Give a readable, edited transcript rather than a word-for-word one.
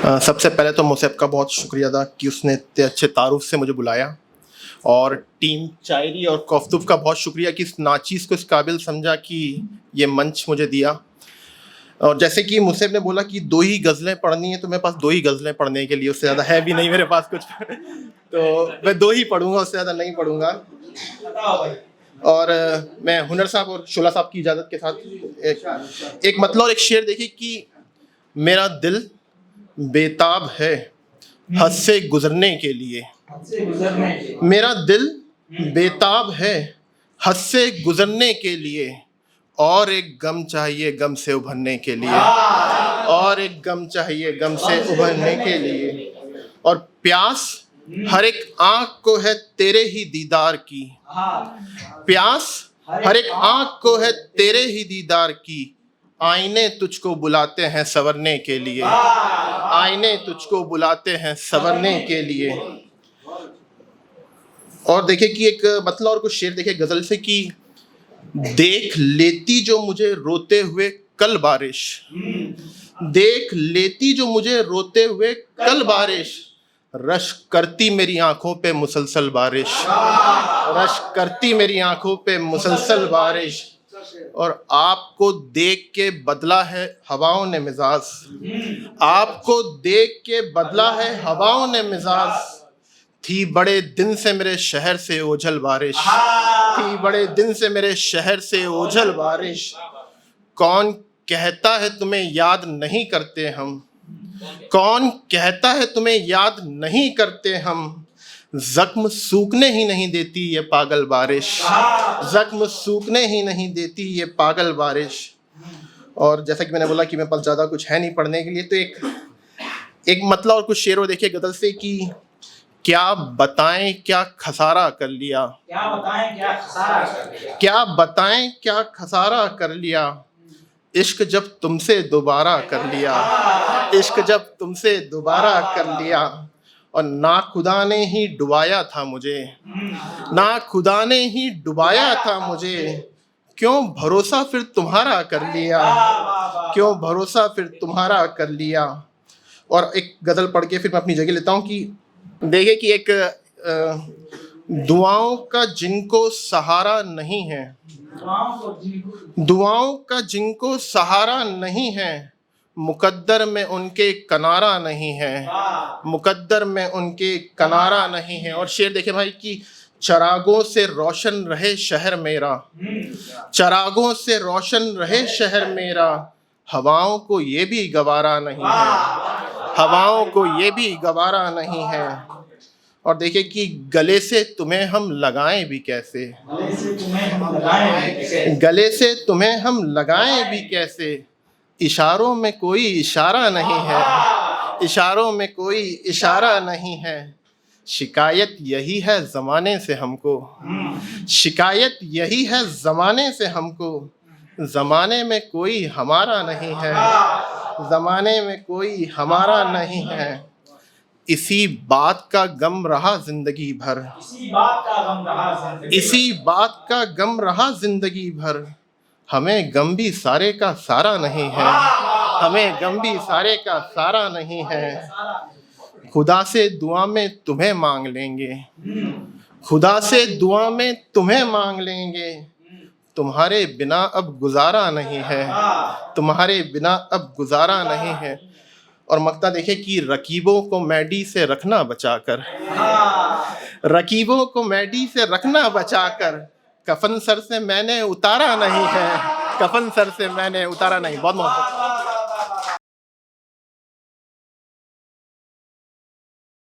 सबसे पहले तो मुसैब का बहुत शुक्रिया अदा कि उसने इतने अच्छे तारुफ से मुझे बुलाया, और टीम चायरी और कौफतुब का बहुत शुक्रिया कि इस नाचीज़ को इस काबिल समझा कि ये मंच मुझे दिया। और जैसे कि मुसैब ने बोला कि 2 ही गज़लें पढ़नी है, तो मेरे पास 2 ही गज़लें पढ़ने के लिए, उससे ज़्यादा है भी नहीं मेरे पास कुछ तो मैं 2 ही पढ़ूंगा, उससे ज़्यादा नहीं पढ़ूंगा। और मैं हुनर साहब और शोला साहब की इजाज़त के साथ एक मतलब और एक शेर देखिए कि मेरा दिल बेताब है हद से गुजरने के लिए। मेरा दिल बेताब है हद से गुजरने के लिए, और एक गम चाहिए गम से उभरने के लिए, और एक गम चाहिए गम से उभरने के लिए। और प्यास हर एक आँख को है तेरे ही दीदार की, प्यास हर एक आँख को है तेरे ही दीदार की। आईने तुझको बुलाते हैं संवरने के लिए, आईने तुझको बुलाते हैं संवरने के लिए। और देखिए कि एक मतलब और कुछ शेर देखिए गजल से कि देख लेती जो मुझे रोते हुए कल बारिश, देख लेती जो मुझे रोते हुए कल बारिश, रश्क करती मेरी आंखों पे मुसलसल बारिश, रश्क करती मेरी आंखों पे मुसलसल बारिश। और आपको देख के बदला है हवाओं ने मिजाज, आपको देख के बदला है हवाओं ने मिजाज। थी बड़े दिन से मेरे शहर से ओझल बारिश, थी बड़े दिन से मेरे शहर से ओझल बारिश। कौन कहता है तुम्हें याद नहीं करते हम, कौन कहता है तुम्हें याद नहीं करते हम। जख्म सूखने ही नहीं देती ये पागल बारिश, जख्म सूखने ही नहीं देती ये पागल बारिश। और जैसा कि मैंने बोला कि मेरे पास ज़्यादा कुछ है नहीं पढ़ने के लिए, तो एक मतलब और कुछ शेरों देखिए गजल से कि क्या बताएं क्या खसारा कर लिया, क्या बताएं क्या खसारा कर लिया, क्या बताएं क्या खसारा कर लिया। इश्क जब तुमसे दोबारा कर लिया, इश्क जब तुमसे दोबारा कर लिया। और ना खुदा ने ही डुबाया था मुझे, ना खुदा ने ही डुबाया था मुझे। क्यों भरोसा फिर तुम्हारा कर लिया, क्यों भरोसा फिर तुम्हारा कर लिया। और एक गज़ल पढ़ के फिर मैं अपनी जगह लेता हूँ कि देखिए कि एक दुआओं का जिनको सहारा नहीं है, दुआओं का जिनको सहारा नहीं है, मुकद्दर में उनके कनारा नहीं है, मुकद्दर में उनके कनारा नहीं है। और शेर देखे भाई कि चरागों से रोशन रहे शहर मेरा, चरागों से रोशन रहे शहर मेरा। हवाओं को ये भी गवारा नहीं है, हवाओं को ये भी गवारा नहीं है। और देखिए कि गले से तुम्हें हम लगाएं भी कैसे, गले से तुम्हें हम लगाएं भी कैसे। इशारों में कोई इशारा नहीं है, इशारों में कोई इशारा नहीं है। शिकायत यही है ज़माने से हमको, शिकायत यही है ज़माने से हमको। ज़माने में कोई हमारा नहीं है, ज़माने में कोई हमारा नहीं है। इसी बात का गम रहा जिंदगी भर, इसी बात का गम रहा जिंदगी, इसी बात का गम रहा जिंदगी भर। हमें गम भी सारे का सारा नहीं है, हमें गम भी सारे का सारा नहीं है। खुदा से दुआ में तुम्हें मांग लेंगे, खुदा से दुआ में तुम्हें मांग लेंगे। तुम्हारे बिना अब गुजारा नहीं है, तुम्हारे बिना अब गुजारा नहीं है। और मक्ता देखे कि रकीबों को मैडी से रखना बचाकर, रकीबों को मैडी से रखना बचाकर। कफन सर से मैंने उतारा नहीं है, कफन सर से मैंने उतारा नहीं। बहुत बहुत